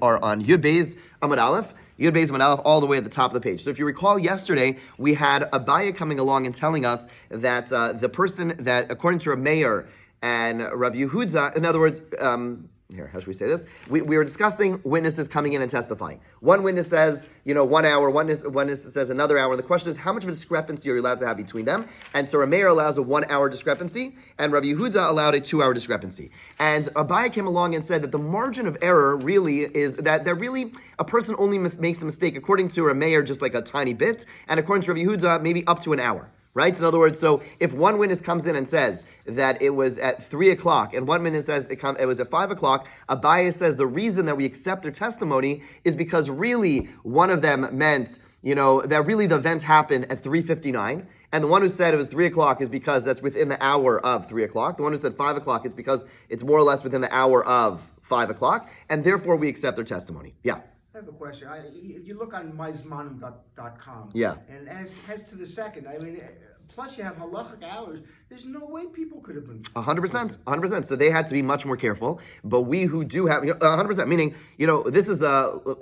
Are on Yud Beis Amud Aleph, all the way at the top of the page. So if you recall yesterday, we had Abaya coming along and telling us that the person that, according to Rav and Rav Yehuda, in other words, how should we say this? We were discussing witnesses coming in and testifying. One witness says, 1 hour, one witness says another hour. And the question is, how much of a discrepancy are you allowed to have between them? And so Rameir allows a 1 hour discrepancy, and Rav Yehuda allowed a 2 hour discrepancy. And Abai came along and said that the margin of error really is that really a person only makes a mistake, according to Rameir, just like a tiny bit, and according to Rav Yehuda, maybe up to an hour. Right? So in other words, so if one witness comes in and says that it was at 3 o'clock, and one witness says it was at 5 o'clock, Abaye says the reason that we accept their testimony is because really one of them meant, that really the event happened at 3:59, and the one who said it was 3 o'clock is because that's within the hour of 3 o'clock. The one who said 5 o'clock is because it's more or less within the hour of 5 o'clock, and therefore we accept their testimony. Yeah. I have a question. If you look on myzmanim.com, yeah, and as to the second, plus you have halachic hours, there's no way people could have been 100%. So they had to be much more careful. But we who do have 100%, meaning this is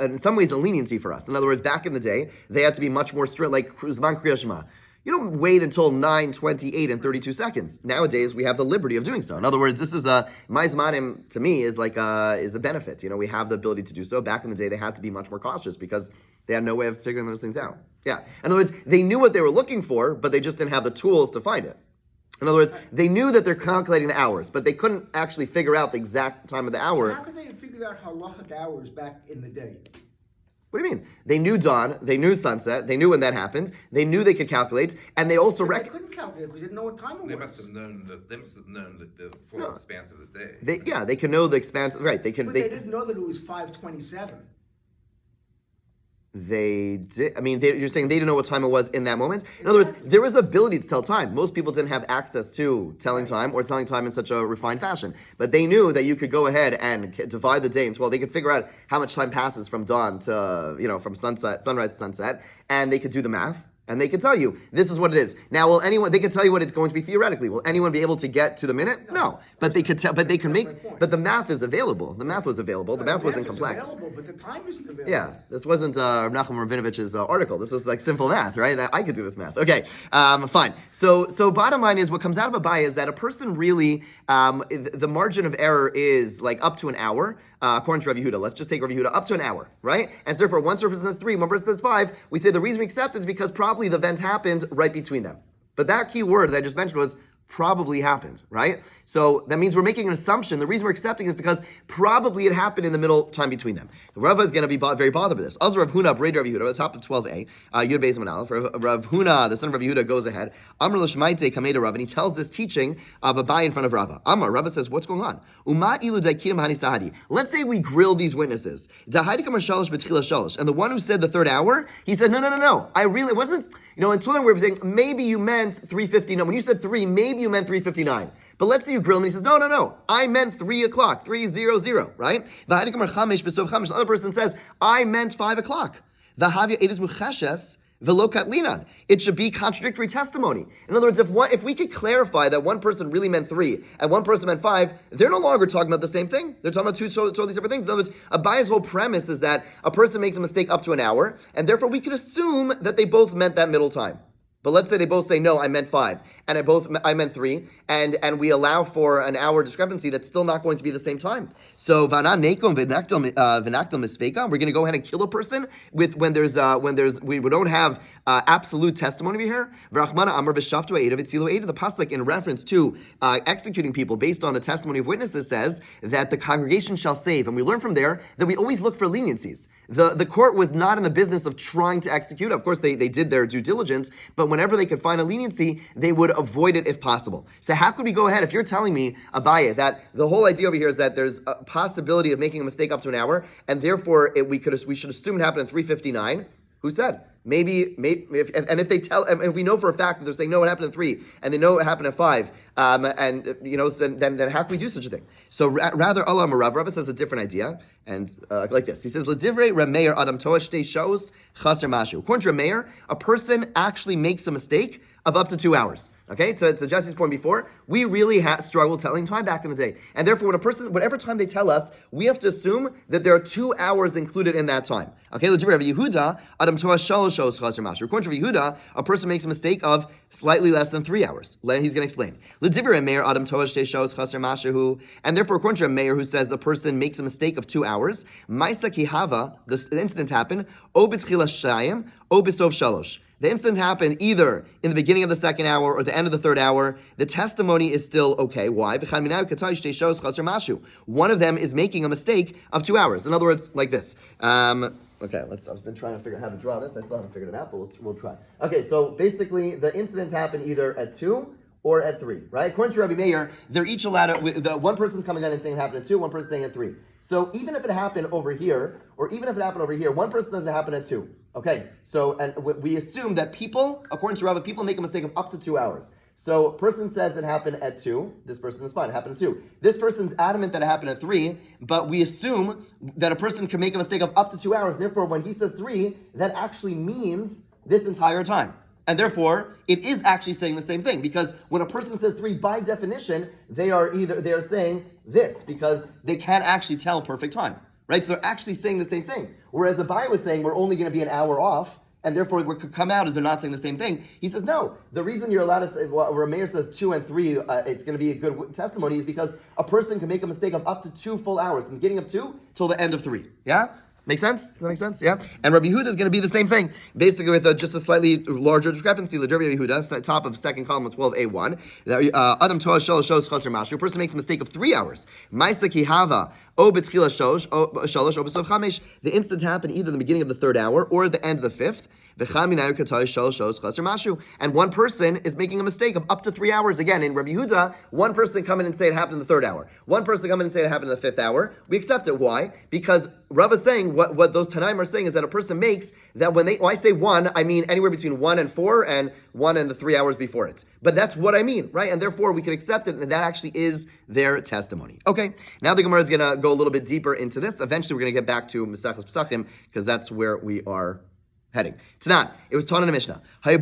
in some ways a leniency for us. In other words, back in the day, they had to be much more strict, like Zman Kriya Shema. You don't wait until 9:28 and 32 seconds. Nowadays, we have the liberty of doing so. In other words, this is Ma'izmanim, to me, is like is a benefit. We have the ability to do so. Back in the day, they had to be much more cautious because they had no way of figuring those things out. Yeah. In other words, they knew what they were looking for, but they just didn't have the tools to find it. In other words, they knew that they're calculating the hours, but they couldn't actually figure out the exact time of the hour. How could they have figured out halachic hours back in the day? What do you mean? They knew dawn, they knew sunset, they knew when that happened, they knew they could calculate, and they also They couldn't calculate because they didn't know what time it was. They must have known the full expanse of the day. They can know the expanse, right? They can. But they didn't know that it was 5:27. They did. You're saying they didn't know what time it was in that moment. In other words, there was the ability to tell time. Most people didn't have access to telling time or telling time in such a refined fashion. But they knew that you could go ahead and divide the day into 12. They could figure out how much time passes from dawn to from sunrise to sunset, and they could do the math. And they can tell you, this is what it is. Now, they can tell you what it's going to be theoretically. Will anyone be able to get to the minute? No. But they could tell, but they can make, but the math is available. The math was available. The math wasn't complex. Available, but the time isn't available. Yeah. This wasn't Nachum Rabinovich's article. This was like simple math, right? I could do this math. Okay. Fine. So bottom line is what comes out of Abai is that a person really, the margin of error is like up to an hour, according to Rav Yehuda. Let's just take Rav Yehuda up to an hour, right? And so therefore, one person says 3, one person says 5. We say the reason we accept is because probably the event happened right between them. But that key word that I just mentioned was probably happened, right? So that means we're making an assumption. The reason we're accepting is because probably it happened in the middle time between them. Rava is going to be very bothered with this. Also, Rav Huna, Braid Rav Yehuda, at the top of 12a, Yud Beis Amud Aleph, Rav Huna, the son of Rav Yehuda, goes ahead. Amr l'shmaite kamei to Rav, and he tells this teaching of Abai in front of Rava. Amr, Rava says, what's going on? Uma ilu daikidim hani sahadi. Let's say we grill these witnesses. Dahadi kamar shalosh b'tchila shalosh. And the one who said the third hour, he said, no. I really wasn't, until then we were saying, maybe you meant 3:59. When you said 3, maybe you meant 3:59. But let's say you grill him and he says, no, I meant 3 o'clock, 3:00, right? The other person says, I meant 5 o'clock. It should be contradictory testimony. In other words, if we could clarify that one person really meant 3 and one person meant 5, they're no longer talking about the same thing. They're talking about two totally separate things. In other words, Abaya's whole premise is that a person makes a mistake up to an hour, and therefore we could assume that they both meant that middle time. But let's say they both say, no, I meant 5, and I meant 3, and we allow for an hour discrepancy that's still not going to be the same time. So we're going to go ahead and kill a person we don't have absolute testimony here. The pasuk in reference to executing people based on the testimony of witnesses says that the congregation shall save, and we learn from there that we always look for leniencies. The court was not in the business of trying to execute. Of course, they did their due diligence, but whenever they could find a leniency, they would avoid it if possible. So how could we go ahead, if you're telling me, Abaye, that the whole idea over here is that there's a possibility of making a mistake up to an hour, and therefore we should assume it happened at 3:59, who said? Maybe if they tell, and if we know for a fact that they're saying no, it happened at 3, and they know it happened at 5, and then how can we do such a thing? So rather, Allah Marav, Rabbi says a different idea, and like this. He says, "L'divrei Rameir Adam Toa Shtei Shos Chaser Mashu." According to Rameir, a person actually makes a mistake of up to 2 hours. Okay, to Jesse's point before, we really struggled telling time back in the day, and therefore, when a person, whatever time they tell us, we have to assume that there are 2 hours included in that time. Okay, Yehuda, Adam Torah Shalosh Shos Chaser Mashu. According to Yehuda, a person makes a mistake of slightly less than 3 hours. He's going to explain. L'divrei Meir Adam Torah Shtei Shos Chaser Mashu, and therefore, according to a mayor who says the person makes a mistake of 2 hours, Maisa Kihava, the incident happened, O B'tchila Shayim, O B'sov Shalosh. The incident happened either in the beginning of the 2nd hour or the end of the 3rd hour. The testimony is still okay. Why? One of them is making a mistake of 2 hours. In other words, like this. Okay, I've been trying to figure out how to draw this. I still haven't figured it out, but we'll try. Okay, so basically the incident happened either at 2 or at 3, right? According to Rabbi Meir, they're each allowed to, one person's coming in and saying it happened at 2, one person's saying at 3. So even if it happened over here, or even if it happened over here, one person says it happened at 2. Okay, so, and we assume that people, according to Rabbi, people make a mistake of up to 2 hours. So person says it happened at 2, this person is fine, it happened at 2. This person's adamant that it happened at 3, but we assume that a person can make a mistake of up to 2 hours, therefore when he says 3, that actually means this entire time. And therefore, it is actually saying the same thing, because when a person says 3, by definition, they are saying this, because they can't actually tell perfect time, right? So they're actually saying the same thing. Whereas Abai was saying we're only going to be an hour off, and therefore what could come out is they're not saying the same thing. He says, no, the reason you're allowed to say, where Meir says 2 and 3, it's going to be a good testimony, is because a person can make a mistake of up to 2 full hours, from the beginning of 2 till the end of 3. Yeah? Make sense? Does that make sense? Yeah? And Rabbi Yehuda is going to be the same thing, basically with just a slightly larger discrepancy. Rabbi Yehuda, top of 2nd column of 12a1. Adam Toa Shalosh Shos Chaser Mashu. A person makes a mistake of 3 hours. Maisa Kihava O B'tchila Shalosh O B'sov Chamesh. The instant happened either the beginning of the 3rd hour or the end of the 5th. And one person is making a mistake of up to 3 hours. Again, in Rabbi Yehuda, one person come in and say it happened in the 3rd hour. One person come in and say it happened in the 5th hour. We accept it. Why? Because Rav is saying, what those Tanaim are saying is that a person makes that when I say 1, I mean anywhere between 1 and 4 and 1 and the 3 hours before it. But that's what I mean, right? And therefore we can accept it, and that actually is their testimony. Okay, now the Gemara is going to go a little bit deeper into this. Eventually we're going to get back to Mesachos Pesachim, because that's where we are heading. Tanan, it was taught in the Mishnah. Okay,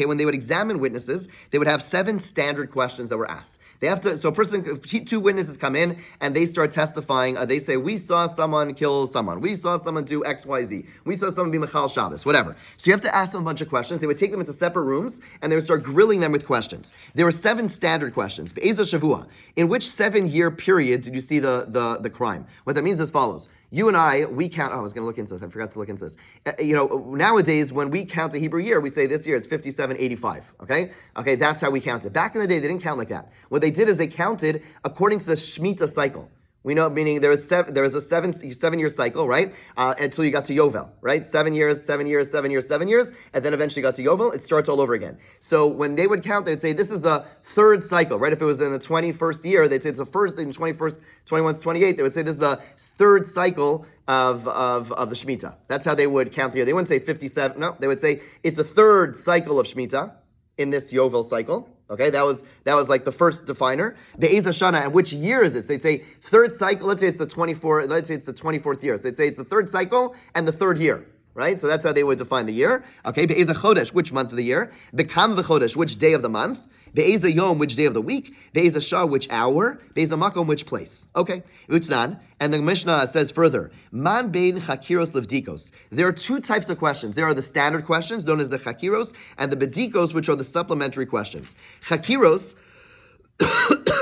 when they would examine witnesses, they would have 7 standard questions that were asked. They have to, so a person, 2 witnesses come in and they start testifying. They say, we saw someone kill someone. We saw someone do X, Y, Z. We saw someone be Mechal Shabbos, whatever. So you have to ask them a bunch of questions. They would take them into separate rooms and they would start grilling them with questions. There were 7 standard questions. Be'ezah Shavua. In which 7-year period did you see the crime? What that means is as follows. You and I, we count, I was going to look into this, I forgot to look into this. Nowadays, when we count a Hebrew year, we say this year it's 5785, okay? Okay, that's how we count it. Back in the day, they didn't count like that. What they did is they counted according to the Shemitah cycle. We know, meaning there was a 7-year cycle, right? Until you got to Yovel, right? 7 years, 7 years, 7 years, 7 years, and then eventually got to Yovel, it starts all over again. So when they would count, they would say this is the 3rd cycle, right? If it was in the 21st year, they'd say it's the first, in 21st, 21 to 28, they would say this is the 3rd cycle of the Shemitah. That's how they would count the year. They wouldn't say 57, no, they would say it's the 3rd cycle of Shemitah in this Yovel cycle. Okay, that was like the first definer. Be'ezah Shana, and which year is this? They'd say 3rd cycle. Let's say it's the 24th year. So they'd say it's the 3rd cycle and the 3rd year. Right? So that's how they would define the year. Okay, Be'ezah Chodesh, which month of the year? Bekam v'chodesh, which day of the month? Be'ezah Yom, which day of the week? Be'ezah Shah, which hour? Be'ezah Makom, which place? Okay, Utznan. And the Mishnah says further, Man bein chakiros levdikos. There are 2 types of questions. There are the standard questions, known as the chakiros, and the bedikos, which are the supplementary questions. Chakiros,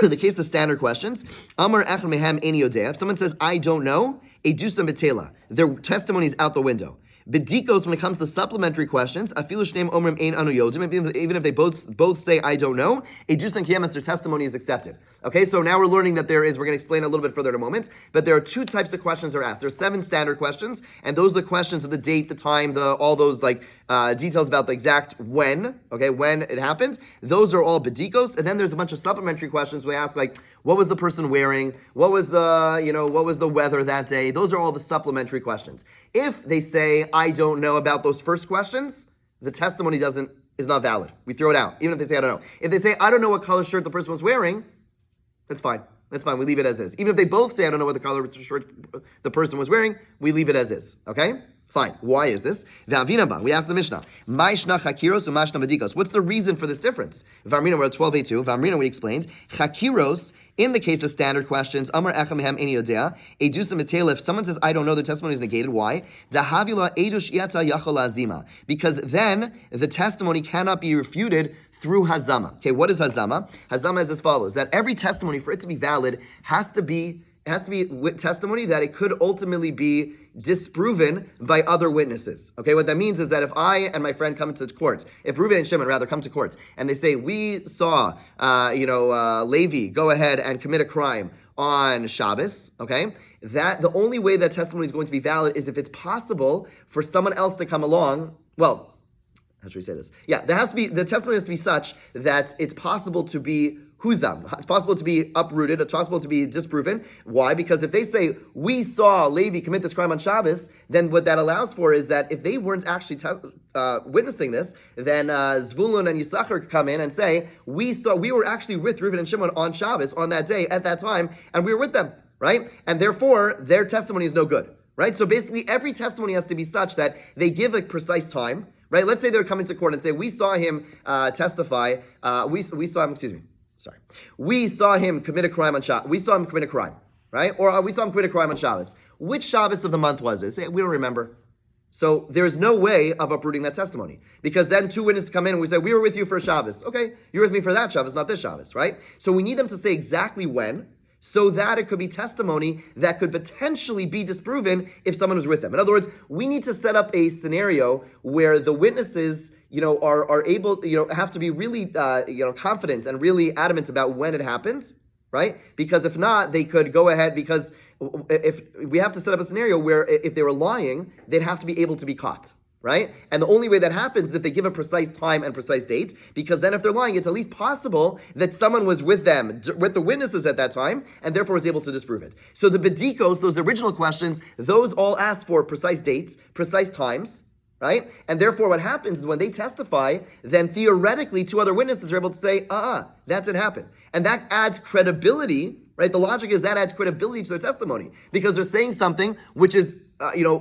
in the case of the standard questions, Amar echad mehem eni yodea. If someone says, I don't know, edusam betela. Their testimony is out the window. Bedikos, when it comes to supplementary questions, afilu shneim omrim ein anu yodim, even if they both say I don't know, edus and kiyamas, their testimony is accepted. Okay, so now we're learning that we're going to explain a little bit further in a moment, but there are 2 types of questions that are asked. There's 7 standard questions, and those are the questions of the date, the time, all those details about the exact when it happened. Those are all bedikos, and then there's a bunch of supplementary questions we ask, like, what was the person wearing? What was the weather that day? Those are all the supplementary questions. If they say, I don't know about those first questions, the testimony is not valid. We throw it out, even if they say I don't know. If they say I don't know what color shirt the person was wearing, that's fine. That's fine. We leave it as is. Even if they both say I don't know what the color shirt the person was wearing, we leave it as is. Okay? Fine. Why is this? We ask the Mishnah. What's the reason for this difference? V'amrina, we're at 12a2. V'amrina, we explained. Chakiros, in the case of standard questions, Amar echem mehem eni yodea, edusa mitela, if someone says, I don't know, their testimony is negated. Why? Dahavila edush iata yachol azima. Because then the testimony cannot be refuted through hazama. Okay, what is hazama? Hazama is as follows, that every testimony, for it to be valid, has to be with testimony that it could ultimately be disproven by other witnesses. Okay, what that means is that if I and my friend come to court, if Reuven and Shimon rather come to court, and they say, we saw, Levi go ahead and commit a crime on Shabbos, okay, that the only way that testimony is going to be valid is if it's possible for someone else to come along, well, how should we say this? Yeah, the testimony has to be such that it's possible to be huzam. It's possible to be uprooted. It's possible to be disproven. Why? Because if they say, we saw Levi commit this crime on Shabbos, then what that allows for is that if they weren't actually witnessing this, then Zvulun and Yisachar could come in and say, we were actually with Reuven and Shimon on Shabbos on that day, at that time, and we were with them, right? And therefore, their testimony is no good, right? So basically, every testimony has to be such that they give a precise time, right? Let's say they're coming to court and say, we saw him testify, we saw him, we saw him commit a crime on Shabbos. We saw him commit a crime, right? Or we saw him commit a crime on Shabbos. Which Shabbos of the month was it? Say, we don't remember. So there's no way of uprooting that testimony. Because then two witnesses come in and we say, we were with you for Shabbos. Okay, you were with me for that Shabbos, not this Shabbos, right? So we need them to say exactly when, so that it could be testimony that could potentially be disproven if someone was with them. In other words, we need to set up a scenario where the witnesses are able, have to be really, confident and really adamant about when it happens, right? Because if not, they could go ahead, because if we have to set up a scenario where if they were lying, they'd have to be able to be caught, right? And the only way that happens is if they give a precise time and precise date, because then if they're lying, it's at least possible that someone was with them, with the witnesses at that time, and therefore was able to disprove it. So the bedikos, those original questions, those all ask for precise dates, precise times, right? And therefore what happens is when they testify, then theoretically two other witnesses are able to say, that didn't happen. And that adds credibility, right? The logic is that adds credibility to their testimony, because they're saying something which is,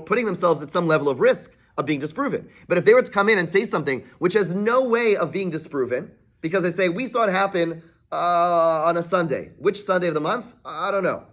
putting themselves at some level of risk of being disproven. But if they were to come in and say something which has no way of being disproven, because they say, we saw it happen on a Sunday. Which Sunday of the month? I don't know.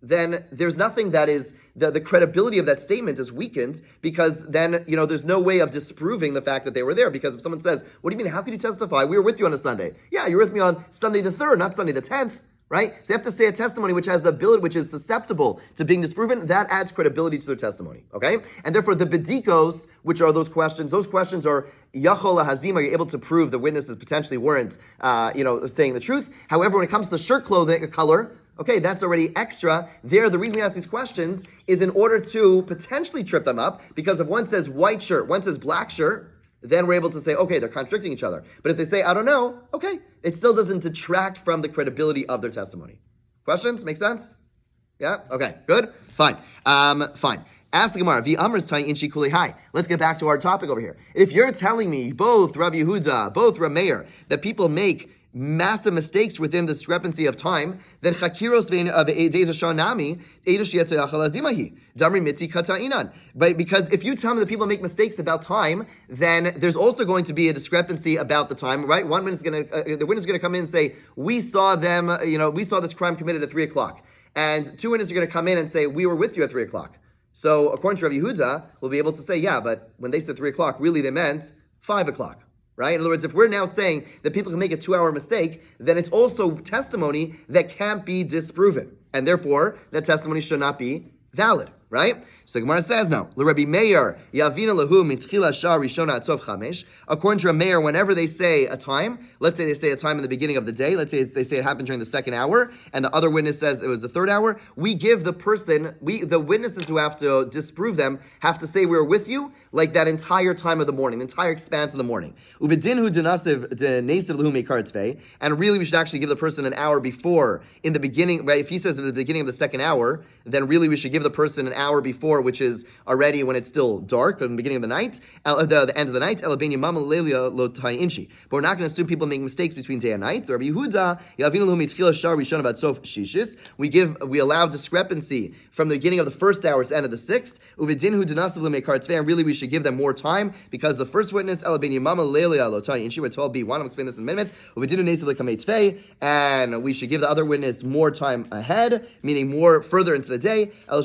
Then there's nothing that is, the credibility of that statement is weakened, because then, there's no way of disproving the fact that they were there. Because if someone says, what do you mean, how could you testify? We were with you on a Sunday. Yeah, you were with me on Sunday the 3rd, not Sunday the 10th. Right? So you have to say a testimony which has the ability, which is susceptible to being disproven. That adds credibility to their testimony. Okay? And therefore the bedikos, which are those questions are yachol hazima, you're able to prove the witnesses potentially weren't, saying the truth. However, when it comes to shirt clothing, color, okay, that's already extra. There, the reason we ask these questions is in order to potentially trip them up, because if one says white shirt, one says black shirt, then we're able to say, okay, they're contradicting each other. But if they say, I don't know, okay, it still doesn't detract from the credibility of their testimony. Questions? Make sense? Yeah? Okay, good? Fine. Fine. Ask the Gemara, let's get back to our topic over here. If you're telling me, both Rabbi Yehuda, both Rav Meir, that people make massive mistakes within the discrepancy of time, then chakiros nami damri miti katainan. But because if you tell me that people make mistakes about time, then there's also going to be a discrepancy about the time, right? One witness is the witness is going to come in and say, we saw them, we saw this crime committed at 3:00, and two witnesses are going to come in and say, we were with you at 3:00. So according to Rabbi Yehuda, we'll be able to say, yeah, but when they said 3:00, really they meant 5:00. Right? In other words, if we're now saying that people can make a 2-hour mistake, then it's also testimony that can't be disproven. And therefore, that testimony should not be valid. Right? So the Gemara says no. Rabbi Meir, Yavina lahu mitchila shah rishona atzov chamesh. According to Rabbi Meir, whenever they say a time, let's say they say a time in the beginning of the day, let's say they say it happened during the 2nd hour, and the other witness says it was the 3rd hour, we give the witnesses who have to disprove them, have to say we were with you, like that entire time of the morning, the entire expanse of the morning. Ubedinhu denasiv denasiv lahu mekaratzvei, and really we should actually give the person an hour before, in the beginning, right? If he says at the beginning of the 2nd hour, then really we should give the person an hour before, which is already when it's still dark, in the beginning of the night, the end of the night. But we're not going to assume people make mistakes between day and night. The Rabbi Yehuda, we allow discrepancy from the beginning of the first hour to the end of the sixth. And really, we should give them more time because the first witness, we're told B1. I'll explain this in a minute. And we should give the other witness more time ahead, meaning more further into the day. We're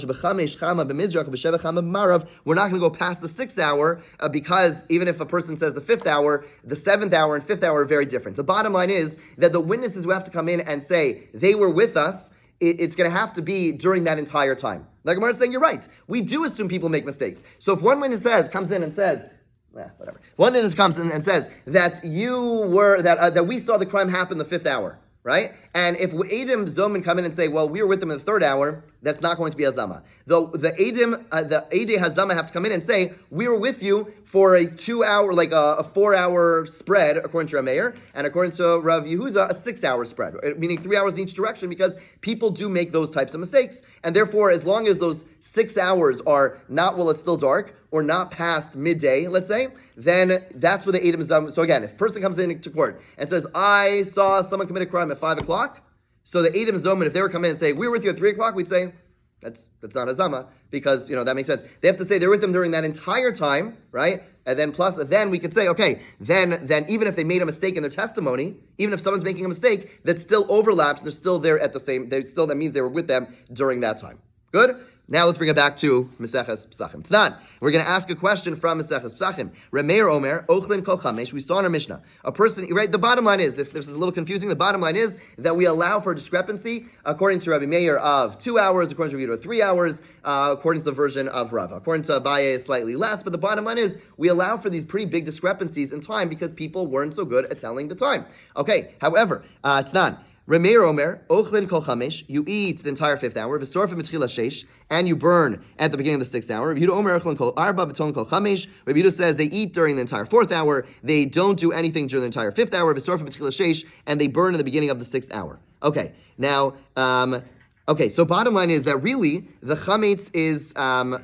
not going to go past the 6th hour because even if a person says the 5th hour, the 7th hour and 5th hour are very different. The bottom line is that the witnesses who have to come in and say they were with us, it's going to have to be during that entire time. Like Amud is saying, you're right. We do assume people make mistakes. So if one witness comes in and says, whatever. One witness comes in and says that that we saw the crime happen the 5th hour, right? And if Eidim Zomin come in and say, well, we were with them in the 3rd hour, that's not going to be Hazama. The Eidim, the Eidei Hazama have to come in and say, we were with you for a 2-hour, like a 4-hour spread, according to Rameir, and according to Rav Yehuda, a 6-hour spread, meaning 3 hours in each direction, because people do make those types of mistakes. And therefore, as long as those 6 hours are not while it's still dark, or not past midday, let's say, then that's where the Eidim Hazama. So again, if a person comes into court and says, I saw someone commit a crime at 5 o'clock, so the Eidim Zomin, if they were coming in and say, we were with you at 3 o'clock, we'd say, that's not Hazama, because, that makes sense. They have to say they're with them during that entire time, right? And then then we could say, okay, then even if they made a mistake in their testimony, even if someone's making a mistake, that still overlaps, they're still there at the same, that means they were with them during that time. Good? Now let's bring it back to Maseches Pesachim. Tznan. We're going to ask a question from Maseches Pesachim. Rameir Omer, Ochlin Kol Chamesh. We saw in our Mishnah. A person, right, the bottom line is, if this is a little confusing, the bottom line is that we allow for discrepancy according to Rabbi Meir of 2 hours, according to Rabbi Yehuda 3 hours, according to the version of Rav. According to Abaye, slightly less, but the bottom line is we allow for these pretty big discrepancies in time because people weren't so good at telling the time. Okay, however, Tznan. Rameir Omer, Ochlin Kol Chamesh, you eat the entire 5th hour, V'sorfa B'tchila Sheish, and you burn at the beginning of the 6th hour. Rabbi Yehuda Omer, Ochlin Kol Arba, B'ton Kol Chamesh, Rabbi Yehuda says they eat during the entire 4th hour, they don't do anything during the entire 5th hour, V'sorfa B'tchila Sheish, and they burn at the beginning of the 6th hour. Okay, now, so bottom line is that really, the Chametz is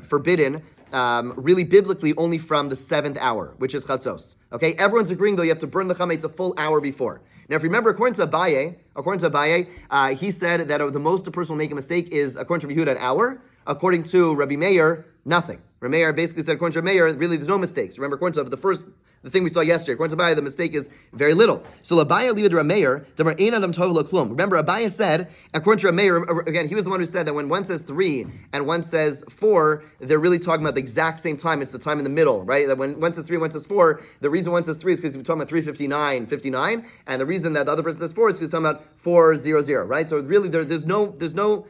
forbidden, really biblically only from the 7th hour, which is Chatzos. Okay, everyone's agreeing though you have to burn the chametz a full hour before. Now, if you remember, according to Abaye, he said that the most a person will make a mistake is, according to Rabbi Yehuda, an hour. According to Rabbi Meir, nothing. Rabbi Meir basically said, according to Rabbi Meir, really there's no mistakes. Remember, according to the thing we saw yesterday, according to Abaye, the mistake is very little. So Abaye leave it to Rabbi Meir. Remember, Abaye said, according to Rabbi Meir, again, he was the one who said that when one says 3 and one says 4, they're really talking about the exact same time. It's the time in the middle, right? That when one says 3 and one says 4, the reason one says 3 is because he's talking about 3:59, and the reason that the other person says 4 is because he's talking about 4:00, right? So really, there's no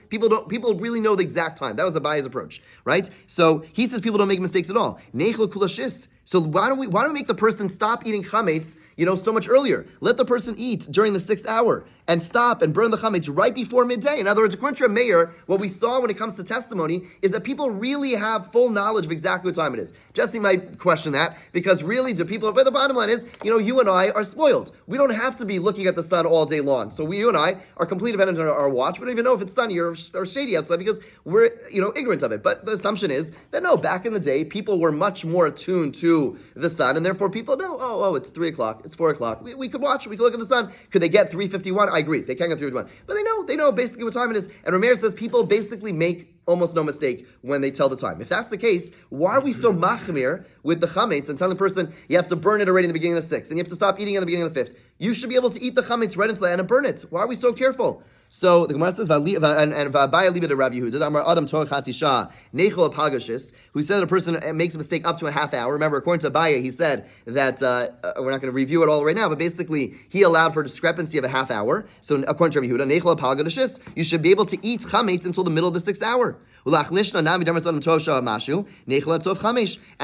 people really know the exact time. That was Abaye's approach, right? So he says people don't make mistakes at all. Neichel kulashis. So why don't we make the person stop eating chametz, so much earlier? Let the person eat during the 6th hour and stop and burn the chametz right before midday. In other words, according to Meir, what we saw when it comes to testimony is that people really have full knowledge of exactly what time it is. Jesse might question that because really, do people? But the bottom line is, you and I are spoiled. We don't have to be looking at the sun all day long. So you and I are completely dependent on our watch. We don't even know if it's sunny or shady outside because we're ignorant of it. But the assumption is that no, back in the day, people were much more attuned to the sun, and therefore people know, it's 3 o'clock, it's 4 o'clock. We could watch, we could look at the sun. Could they get 3:51? I agree, they can't get 3:51. But they know basically what time it is. And Rameir says people basically make almost no mistake when they tell the time. If that's the case, why are we so machmir with the chametz and telling the person you have to burn it already in the beginning of the 6th, and you have to stop eating at the beginning of the 5th? You should be able to eat the chametz right into the end and burn it. Why are we so careful? So the Gemara says, and V'abaya leave it to Rabbi Yehuda, Amar Adam Torah Chatzisha, Nechol Apagashis, who said that a person makes a mistake up to a half hour. Remember, according to Abaya, he said that, we're not going to review it all right now, but basically, he allowed for a discrepancy of a half hour. So according to Rabbi Yehuda, Nechol Apagashis, you should be able to eat chametz until the middle of the 6th hour. And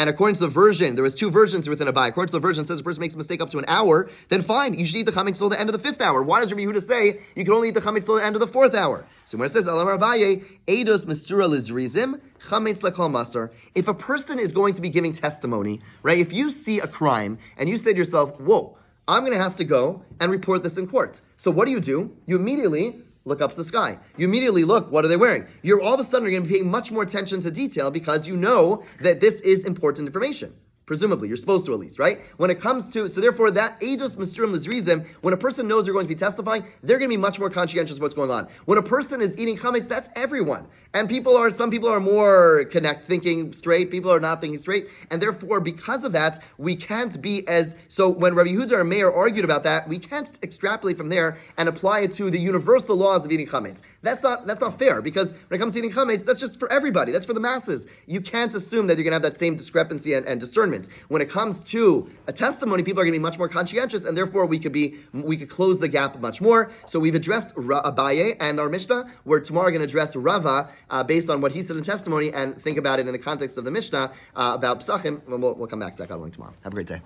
according to the version, there was 2 versions within Abaya. According to the version, it says a person makes a mistake up to an hour, then fine, you should eat the chametz until the end of the 5th hour. Why does Rabbi Yehuda say you can only eat the chametz till the end of the 4th hour? So when it says Alamar Abaye, Eidos Mistura Lizrizim, Chametz Lekol Masar. If a person is going to be giving testimony, right? If you see a crime and you say to yourself, whoa, I'm going to have to go and report this in court. So what do? You immediately look up to the sky. You immediately look, what are they wearing? You're all of a sudden going to be paying much more attention to detail because you know that this is important information. Presumably, you're supposed to at least, right? When it comes to, so therefore that aegis masurim l'zrizim, when a person knows they're going to be testifying, they're going to be much more conscientious of what's going on. When a person is eating chametz, that's everyone. And some people are more thinking straight, people are not thinking straight, and therefore because of that, we can't be so when Rabbi Yehuda and Meir argued about that, we can't extrapolate from there and apply it to the universal laws of eating chametz. That's not fair, because when it comes to eating chametz, that's just for everybody, that's for the masses. You can't assume that you're going to have that same discrepancy and discernment. When it comes to a testimony, people are going to be much more conscientious, and therefore we could close the gap much more. So we've addressed Abaye and our Mishnah. We're tomorrow going to address Rava based on what he said in testimony and think about it in the context of the Mishnah about Pesachim. We'll come back to that, God willing, tomorrow. Have a great day.